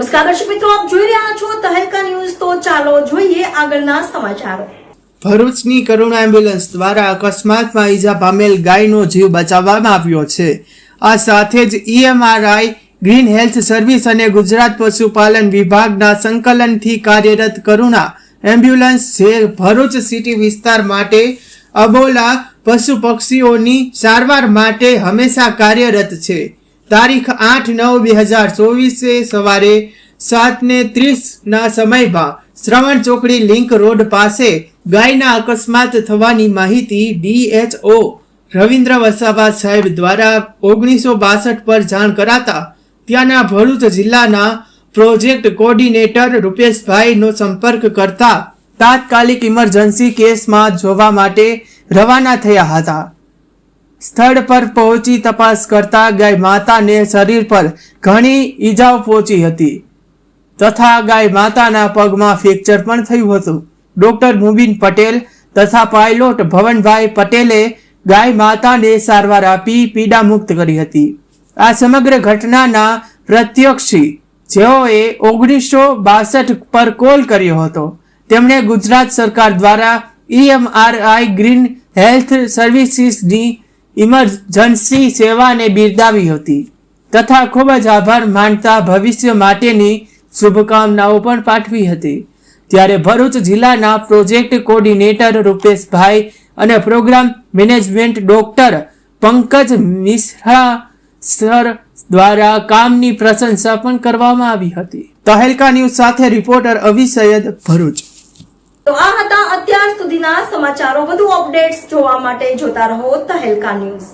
નમસ્કાર દર્શક મિત્રો, આપ જોઈ રહ્યા છો તહેલકા ન્યૂઝ। તો ચાલો જોઈએ આગળના સમાચારો। ભરૂચની કરુણા એમ્બ્યુલન્સ દ્વારા અકસ્માતમાં ઈજા પામેલ ગાયનો જીવ બચાવવામાં આવ્યો છે। આ સાથે જ EMRI ગ્રીન હેલ્થ સર્વિસ અને ગુજરાત પશુપાલન વિભાગના સંકલનથી કાર્યરત કરુણા એમ્બ્યુલન્સ જે ભરૂચ સિટી વિસ્તાર માટે અબોલા પશુ પક્ષીઓની સારવાર માટે હંમેશા કાર્યરત છે। તારીખ 8/9/2024 સવારે 7:30 સમયમાં શ્રવણ ચોકડી લિંક રોડ પાસે ગાયના અકસ્માત થવાની માહિતી DHO રવિન્દ્ર વસાવા સાહેબ દ્વારા 1962 પર જાણ કરાતા ત્યાંના ભરૂચ જિલ્લાના પ્રોજેક્ટ કોર્ડિનેટર રૂપેશભાઈનો સંપર્ક કરતા તાત્કાલિક ઇમરજન્સી કેસમાં જોવા માટે રવાના થયા હતા। સ્થળ પર પહોંચી તપાસ કરતા ગાય માતાને શરીર પર ઘણી ઈજાઓ પહોંચી હતી તથા ગાય માતાના પગમાં ફ્રેક્ચર પણ થયું હતું। ડોક્ટર મુબીન પટેલ તથા પાયલોટ ભવનભાઈ પટેલે ગાય માતાને સારવાર આપી પીડા મુક્ત કરી હતી। આ સમગ્ર ઘટનાના પ્રત્યક્ષી જેઓએ 1962 પર કોલ કર્યો હતો તેમણે ગુજરાત સરકાર દ્વારા EMRI ગ્રીન હેલ્થ સર્વિસીસની ઇમરજન્સી સેવાને બિરદાવી હતી તથા ખૂબ જ આભાર માનતા ભવિષ્ય માટેની શુભકામનાઓ પણ પાઠવી હતી। ત્યારે ભરૂચ જિલ્લાના પ્રોજેક્ટ કોર્ડિનેટર રૂપેશભાઈ અને program management doctor Pankaj Mishra sir દ્વારા કામની પ્રશંસા પણ કરવામાં આવી હતી। તહેલકા ન્યૂઝ સાથે રિપોર્ટર અવી સૈયદ, ભરૂચ। તો આ હતા અત્યાર સુધીના સમાચારો। વધુ અપડેટ્સ જોવા માટે જોતા રહો તહેલકા ન્યૂઝ।